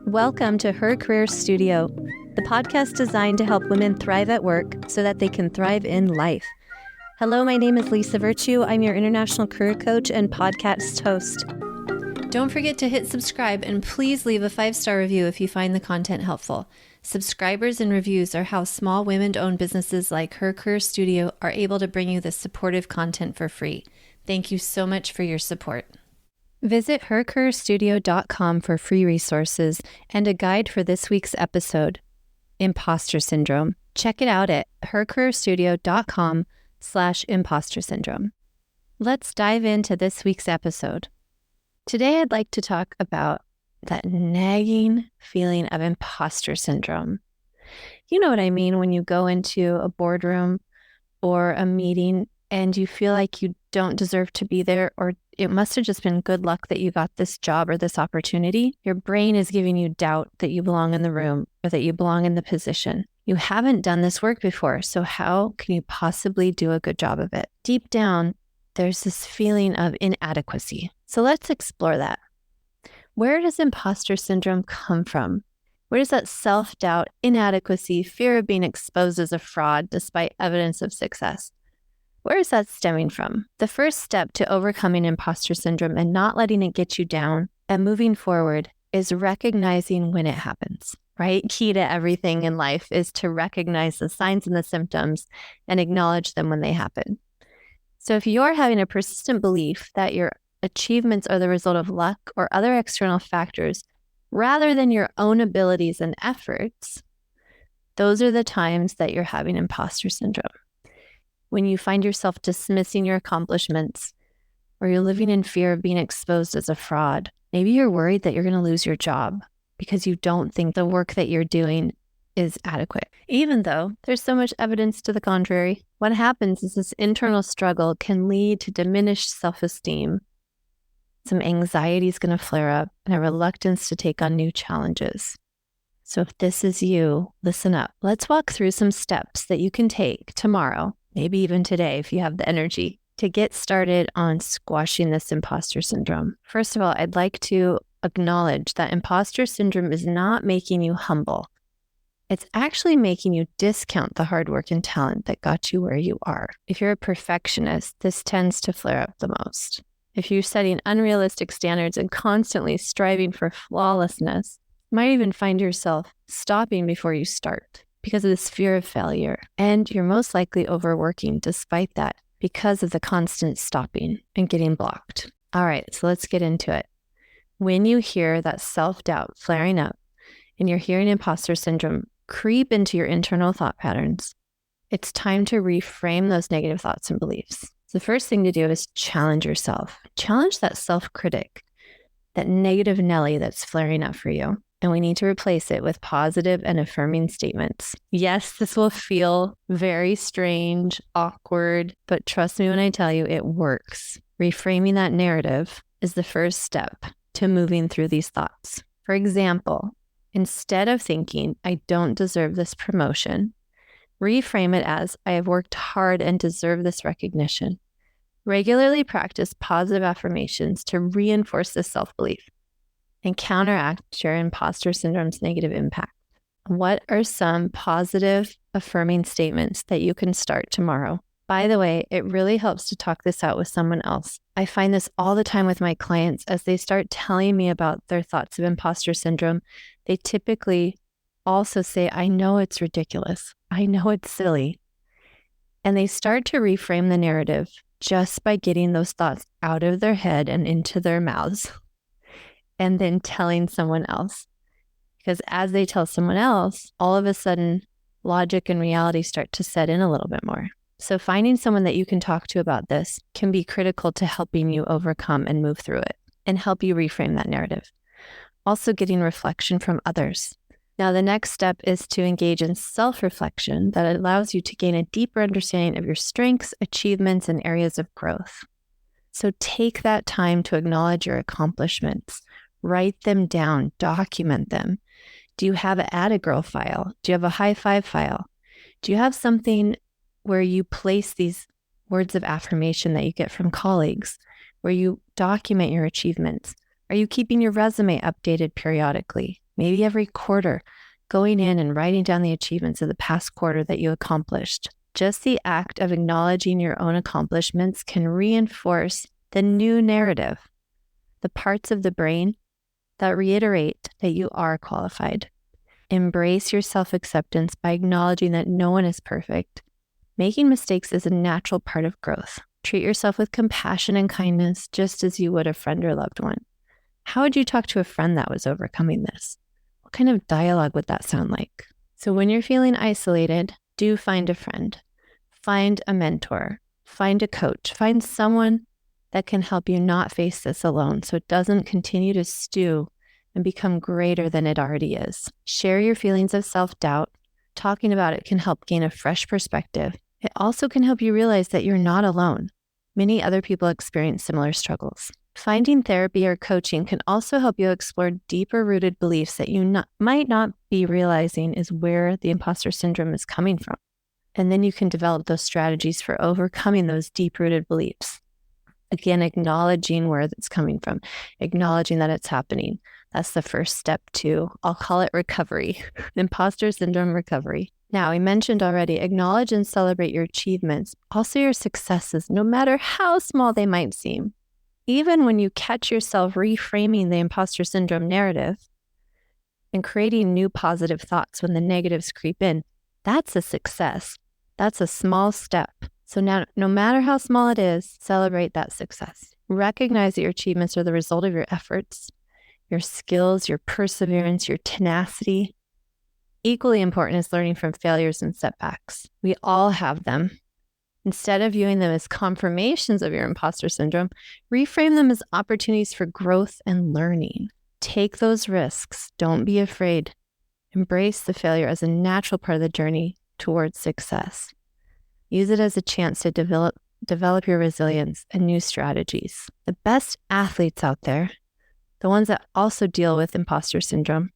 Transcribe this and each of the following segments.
Welcome to Her Career Studio, the podcast designed to help women thrive at work so that they can thrive in life. Hello, my name is Lisa Virtue. I'm your international career coach and podcast host. Don't forget to hit subscribe and please leave a 5-star review if you find the content helpful. Subscribers and reviews are how small women-owned businesses like Her Career Studio are able to bring you this supportive content for free. Thank you so much for your support. Visit hercareerstudio.com for free resources and a guide for this week's episode, Imposter Syndrome. Check it out at hercareerstudio.com/imposter syndrome. Let's dive into this week's episode. Today, I'd like to talk about that nagging feeling of imposter syndrome. You know what I mean when you go into a boardroom or a meeting and you feel like you don't deserve to be there, or it must have just been good luck that you got this job or this opportunity. Your brain is giving you doubt that you belong in the room or that you belong in the position. You haven't done this work before, so how can you possibly do a good job of it? Deep down, there's this feeling of inadequacy. So let's explore that. Where does imposter syndrome come from? Where does that self-doubt, inadequacy, fear of being exposed as a fraud despite evidence of success? Where is that stemming from? The first step to overcoming imposter syndrome and not letting it get you down and moving forward is recognizing when it happens, right? Key to everything in life is to recognize the signs and the symptoms and acknowledge them when they happen. So if you're having a persistent belief that your achievements are the result of luck or other external factors rather than your own abilities and efforts, those are the times that you're having imposter syndrome. When you find yourself dismissing your accomplishments, or you're living in fear of being exposed as a fraud, maybe you're worried that you're going to lose your job because you don't think the work that you're doing is adequate. Even though there's so much evidence to the contrary, what happens is this internal struggle can lead to diminished self-esteem. Some anxiety is going to flare up and a reluctance to take on new challenges. So if this is you, listen up. Let's walk through some steps that you can take tomorrow, maybe even today if you have the energy, to get started on squashing this imposter syndrome. First of all, I'd like to acknowledge that imposter syndrome is not making you humble. It's actually making you discount the hard work and talent that got you where you are. If you're a perfectionist, this tends to flare up the most. If you're setting unrealistic standards and constantly striving for flawlessness, you might even find yourself stopping before you start because of this fear of failure. And you're most likely overworking despite that because of the constant stopping and getting blocked. All right, so let's get into it. When you hear that self-doubt flaring up and you're hearing imposter syndrome creep into your internal thought patterns, it's time to reframe those negative thoughts and beliefs. So the first thing to do is challenge yourself. Challenge that self-critic, that negative Nelly that's flaring up for you. And we need to replace it with positive and affirming statements. Yes, this will feel very strange, awkward, but trust me when I tell you it works. Reframing that narrative is the first step to moving through these thoughts. For example, instead of thinking, I don't deserve this promotion, reframe it as, I have worked hard and deserve this recognition. Regularly practice positive affirmations to reinforce this self-belief and counteract your imposter syndrome's negative impact. What are some positive affirming statements that you can start tomorrow? By the way, it really helps to talk this out with someone else. I find this all the time with my clients as they start telling me about their thoughts of imposter syndrome. They typically also say, I know it's ridiculous. I know it's silly. And they start to reframe the narrative just by getting those thoughts out of their head and into their mouths, and then telling someone else. Because as they tell someone else, all of a sudden, logic and reality start to set in a little bit more. So finding someone that you can talk to about this can be critical to helping you overcome and move through it and help you reframe that narrative. Also getting reflection from others. Now, the next step is to engage in self-reflection that allows you to gain a deeper understanding of your strengths, achievements, and areas of growth. So take that time to acknowledge your accomplishments. Write them down, document them. Do you have an add a girl file? Do you have a high five file? Do you have something where you place these words of affirmation that you get from colleagues, where you document your achievements? Are you keeping your resume updated periodically? maybe every quarter, going in and writing down the achievements of the past quarter that you accomplished. Just the act of acknowledging your own accomplishments can reinforce the new narrative, the parts of the brain that reiterate that you are qualified. Embrace your self-acceptance by acknowledging that no one is perfect. Making mistakes is a natural part of growth. Treat yourself with compassion and kindness, just as you would a friend or loved one. How would you talk to a friend that was overcoming this? What kind of dialogue would that sound like? So when you're feeling isolated, do find a friend. Find a mentor. Find a coach. Find someone that can help you not face this alone so it doesn't continue to stew and become greater than it already is. Share your feelings of self-doubt. Talking about it can help gain a fresh perspective. It also can help you realize that you're not alone. Many other people experience similar struggles. Finding therapy or coaching can also help you explore deeper rooted beliefs that you might not be realizing is where the imposter syndrome is coming from. And then you can develop those strategies for overcoming those deep rooted beliefs. Again, acknowledging where it's coming from, acknowledging that it's happening. That's the first step to, I'll call it recovery, imposter syndrome recovery. Now, I mentioned already, acknowledge and celebrate your achievements, also your successes, no matter how small they might seem. Even when you catch yourself reframing the imposter syndrome narrative and creating new positive thoughts when the negatives creep in, that's a success. That's a small step. So now, no matter how small it is, celebrate that success. Recognize that your achievements are the result of your efforts, your skills, your perseverance, your tenacity. Equally important is learning from failures and setbacks. We all have them. Instead of viewing them as confirmations of your imposter syndrome, reframe them as opportunities for growth and learning. Take those risks. Don't be afraid. Embrace the failure as a natural part of the journey towards success. Use it as a chance to develop your resilience and new strategies. The best athletes out there, the ones that also deal with imposter syndrome,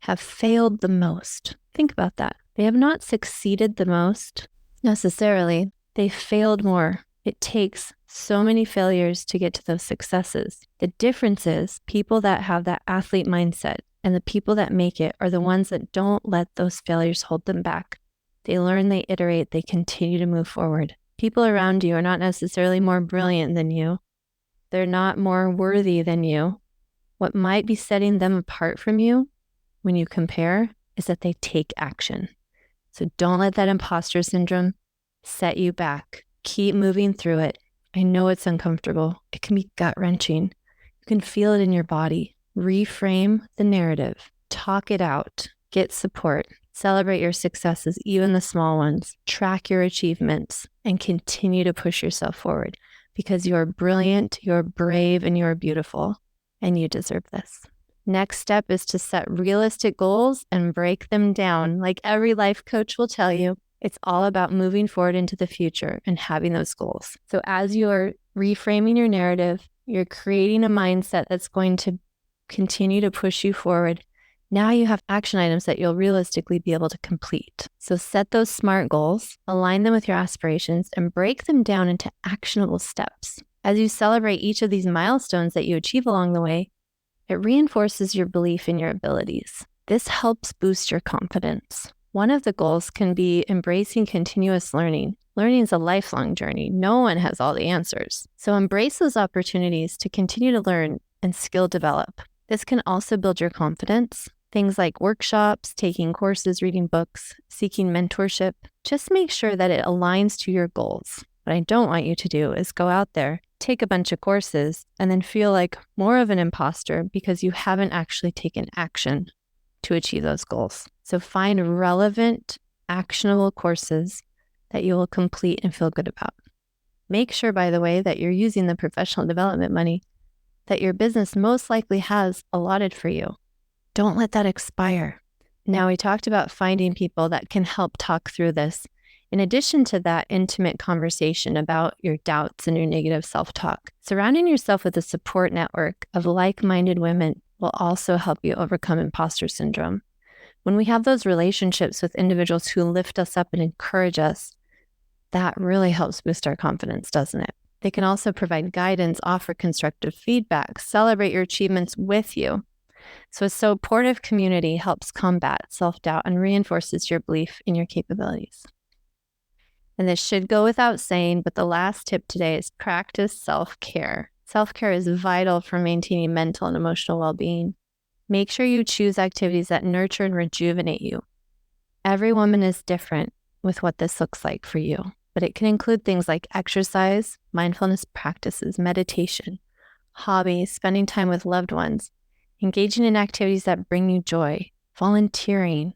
have failed the most. Think about that. They have not succeeded the most necessarily. They failed more. It takes so many failures to get to those successes. The difference is people that have that athlete mindset and the people that make it are the ones that don't let those failures hold them back. They learn, they iterate, they continue to move forward. People around you are not necessarily more brilliant than you. They're not more worthy than you. What might be setting them apart from you when you compare is that they take action. So don't let that imposter syndrome set you back. Keep moving through it. I know it's uncomfortable. It can be gut-wrenching. You can feel it in your body. Reframe the narrative. Talk it out. Get support. Celebrate your successes, even the small ones. Track your achievements and continue to push yourself forward because you're brilliant, you're brave, and you're beautiful, and you deserve this. Next step is to set realistic goals and break them down. Like every life coach will tell you, it's all about moving forward into the future and having those goals. So as you're reframing your narrative, you're creating a mindset that's going to continue to push you forward. Now you have action items that you'll realistically be able to complete. So set those SMART goals, align them with your aspirations, and break them down into actionable steps. As you celebrate each of these milestones that you achieve along the way, it reinforces your belief in your abilities. This helps boost your confidence. One of the goals can be embracing continuous learning. Learning is a lifelong journey. No one has all the answers. So embrace those opportunities to continue to learn and skill develop. This can also build your confidence. Things like workshops, taking courses, reading books, seeking mentorship. Just make sure that it aligns to your goals. What I don't want you to do is go out there, take a bunch of courses, and then feel like more of an imposter because you haven't actually taken action to achieve those goals. So find relevant, actionable courses that you will complete and feel good about. Make sure, by the way, that you're using the professional development money that your business most likely has allotted for you. Don't let that expire. Now, we talked about finding people that can help talk through this. In addition to that intimate conversation about your doubts and your negative self-talk, surrounding yourself with a support network of like-minded women will also help you overcome imposter syndrome. When we have those relationships with individuals who lift us up and encourage us, that really helps boost our confidence, doesn't it? They can also provide guidance, offer constructive feedback, celebrate your achievements with you. So a supportive community helps combat self-doubt and reinforces your belief in your capabilities. And this should go without saying, but the last tip today is practice self-care. Self-care is vital for maintaining mental and emotional well-being. Make sure you choose activities that nurture and rejuvenate you. Every woman is different with what this looks like for you, but it can include things like exercise, mindfulness practices, meditation, hobbies, spending time with loved ones, engaging in activities that bring you joy, volunteering,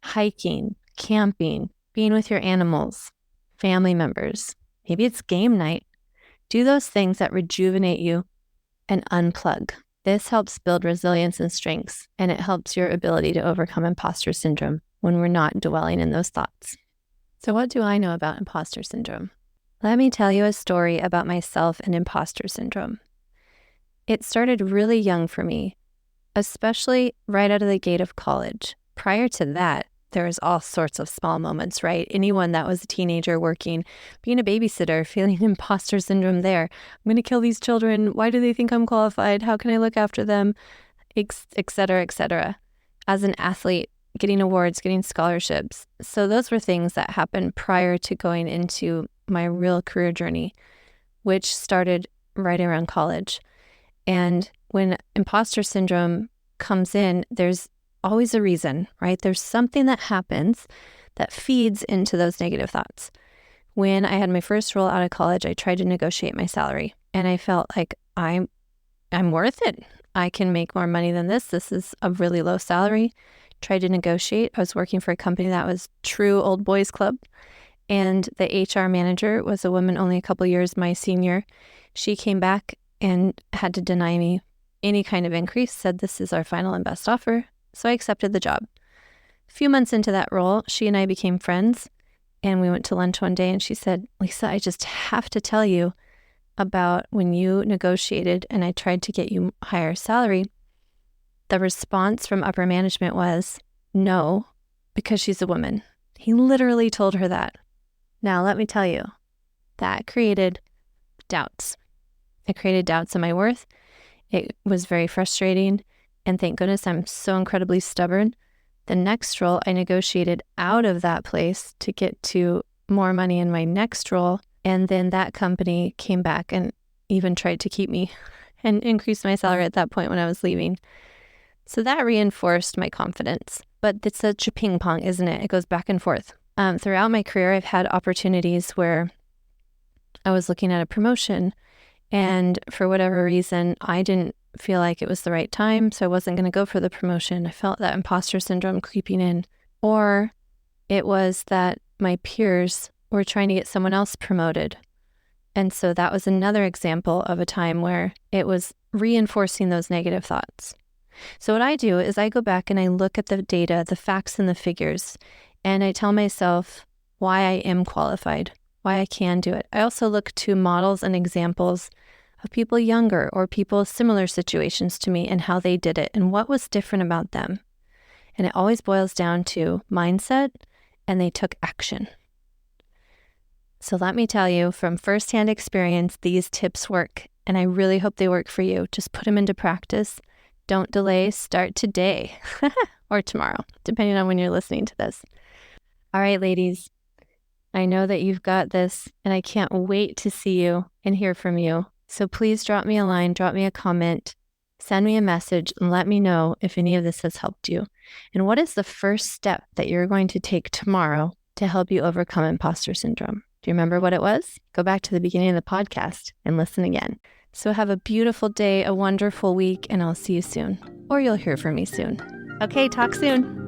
hiking, camping, being with your animals, family members. Maybe it's game night. Do those things that rejuvenate you and unplug. This helps build resilience and strengths, and it helps your ability to overcome imposter syndrome when we're not dwelling in those thoughts. So what do I know about imposter syndrome? Let me tell you a story about myself and imposter syndrome. It started really young for me, especially right out of the gate of college. Prior to that, there was all sorts of small moments, right? Anyone that was a teenager working, being a babysitter, feeling imposter syndrome there. I'm going to kill these children. Why do they think I'm qualified? How can I look after them? Et cetera, et cetera. As an athlete, getting awards, getting scholarships. So those were things that happened prior to going into my real career journey, which started right around college. And when imposter syndrome comes in, there's always a reason, right? There's something that happens that feeds into those negative thoughts. When I had my first role out of college, I tried to negotiate my salary, and I felt like I'm worth it. I can make more money than this. This is a really low salary. Tried to negotiate. I was working for a company that was true old boys club, and the HR manager was a woman only a couple years my senior. She came back and had to deny me any kind of increase, said this is our final and best offer. So I accepted the job. A few months into that role, she and I became friends, and we went to lunch one day, and she said, Lisa, I just have to tell you about when you negotiated and I tried to get you higher salary. The response from upper management was no, because she's a woman. He literally told her that. Now, let me tell you, that created doubts. It created doubts in my worth. It was very frustrating. And thank goodness I'm so incredibly stubborn. The next role, I negotiated out of that place to get to more money in my next role. And then that company came back and even tried to keep me and increase my salary at that point when I was leaving. So that reinforced my confidence. But it's such a ping pong, isn't it? It goes back and forth. Throughout my career, I've had opportunities where I was looking at a promotion, and for whatever reason, I didn't feel like it was the right time, so I wasn't going to go for the promotion. I felt that imposter syndrome creeping in. Or it was that my peers were trying to get someone else promoted. And so that was another example of a time where it was reinforcing those negative thoughts. So what I do is I go back and I look at the data, the facts and the figures, and I tell myself why I am qualified, why I can do it. I also look to models and examples of people younger or people similar situations to me and how they did it and what was different about them. And it always boils down to mindset, and they took action. So let me tell you from firsthand experience, these tips work, and I really hope they work for you. Just put them into practice. Don't delay. Start today or tomorrow, depending on when you're listening to this. All right, ladies, I know that you've got this, and I can't wait to see you and hear from you. So please drop me a line, drop me a comment, send me a message, and let me know if any of this has helped you. And what is the first step that you're going to take tomorrow to help you overcome imposter syndrome? Do you remember what it was? Go back to the beginning of the podcast and listen again. So have a beautiful day, a wonderful week, and I'll see you soon. Or you'll hear from me soon. Okay, talk soon.